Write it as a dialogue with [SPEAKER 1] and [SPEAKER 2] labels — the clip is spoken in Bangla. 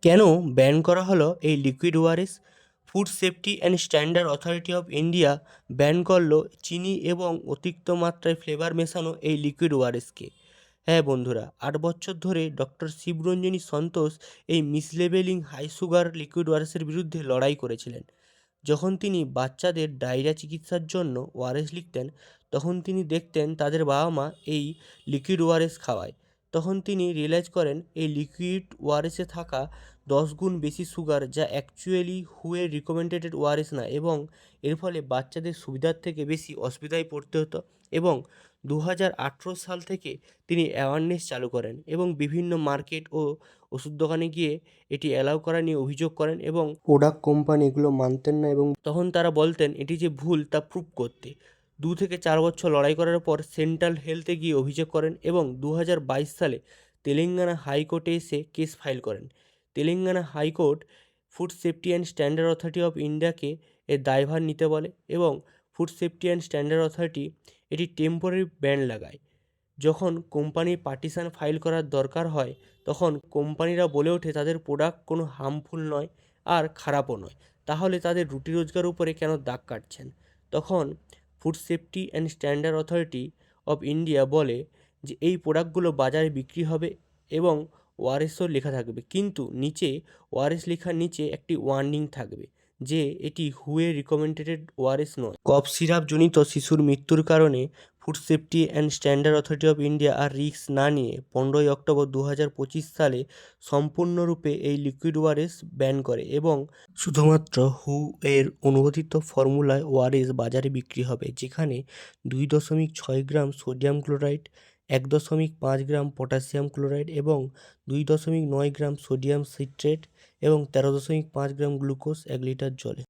[SPEAKER 1] কেন ব্যান করা হলো এই liquid ORS? Food safety and standard authority of India ban করলো চিনি এবং অতিরিক্ত মাত্রায় ফ্লেভার মেশানো এই লিকুইড ওআরএসকে। হ্যাঁ বন্ধুরা, 8 বছর ধরে ডক্টর শিবরঞ্জনী সন্তোষ এই মিসলেবেলিং হাই সুগার লিকুইড ওআরএসের বিরুদ্ধে লড়াই করেছিলেন। যখন তিনি বাচ্চাদের ডায়রিয়া চিকিৎসার জন্য ওআরএস লিখতেন, তখন তিনি দেখতেন তাদের বাবা মা এই লিকুইড ওআরএস খাওয়ায়। তখন তিনি রিয়েলাইজ করেন এই লিকুইড ওআরএসে থাকা 10 গুণ বেশি সুগার, যা অ্যাকচুয়ালি হুয়ের রিকমেন্ডেড ওআরএস না, এবং এর ফলে বাচ্চাদের সুবিধার থেকে বেশি অসুবিধায় পড়তে হতো। এবং 2018 সাল থেকে তিনি অ্যাওয়ারনেস চালু করেন এবং বিভিন্ন মার্কেট ও ওষুধ দোকানে গিয়ে এটি অ্যালাউ করা নিয়ে অভিযোগ করেন, এবং প্রোডাক্ট কোম্পানি এগুলো মানতেন না, এবং তখন তারা বলতেন এটি যে ভুল তা প্রুভ করতে। 2 থেকে 4 বছর লড়াই করার পর সেন্ট্রাল হেলথে গিয়ে অভিযোগ করেন এবং 2022 সালে তেলেঙ্গানা হাইকোর্টে এসে কেস ফাইল করেন। Telangana high court food safety and standard authority of ইন্ডিয়াকে এর দায়ভার নিতে বলে, এবং food safety and standard authority এটি টেম্পোরারি ব্যান লাগায়। যখন কোম্পানির পার্টিশন ফাইল করার দরকার হয়, তখন কোম্পানিরা বলে ওঠে তাদের প্রোডাক্ট কোনো হার্মফুল নয় আর খারাপও নয়, তাহলে তাদের রুটি রোজগার উপরে কেন দাগ কাটছেন? তখন food safety and standard authority of India বলে যে এই প্রোডাক্টগুলো বাজারে বিক্রি হবে এবং ওআরএসও লেখা থাকবে, কিন্তু নিচে ওআরএস লেখার নিচে একটি ওয়ার্নিং থাকবে যে এটি হুয়ে রিকমেন্ডেড ওআরএস নয়। কফ সিরাপ জনিত শিশুর মৃত্যুর কারণে food safety and standard authority of India আর রিস্ক না নিয়ে 15ই অক্টোবর 2025 সালে সম্পূর্ণরূপে এই লিকুইড ওআরএস ব্যান করে, এবং শুধুমাত্র হু এর অনুমোদিত ফর্মুলায় ওআরএস বাজারে বিক্রি হবে, যেখানে 2.6 গ্রাম সোডিয়াম ক্লোরাইড, 1.5 গ্রাম পটাশিয়াম ক্লোরাইড এবং 2.9 গ্রাম সোডিয়াম সিট্রেট এবং 13.5 গ্রাম গ্লুকোজ 1 লিটার জলে।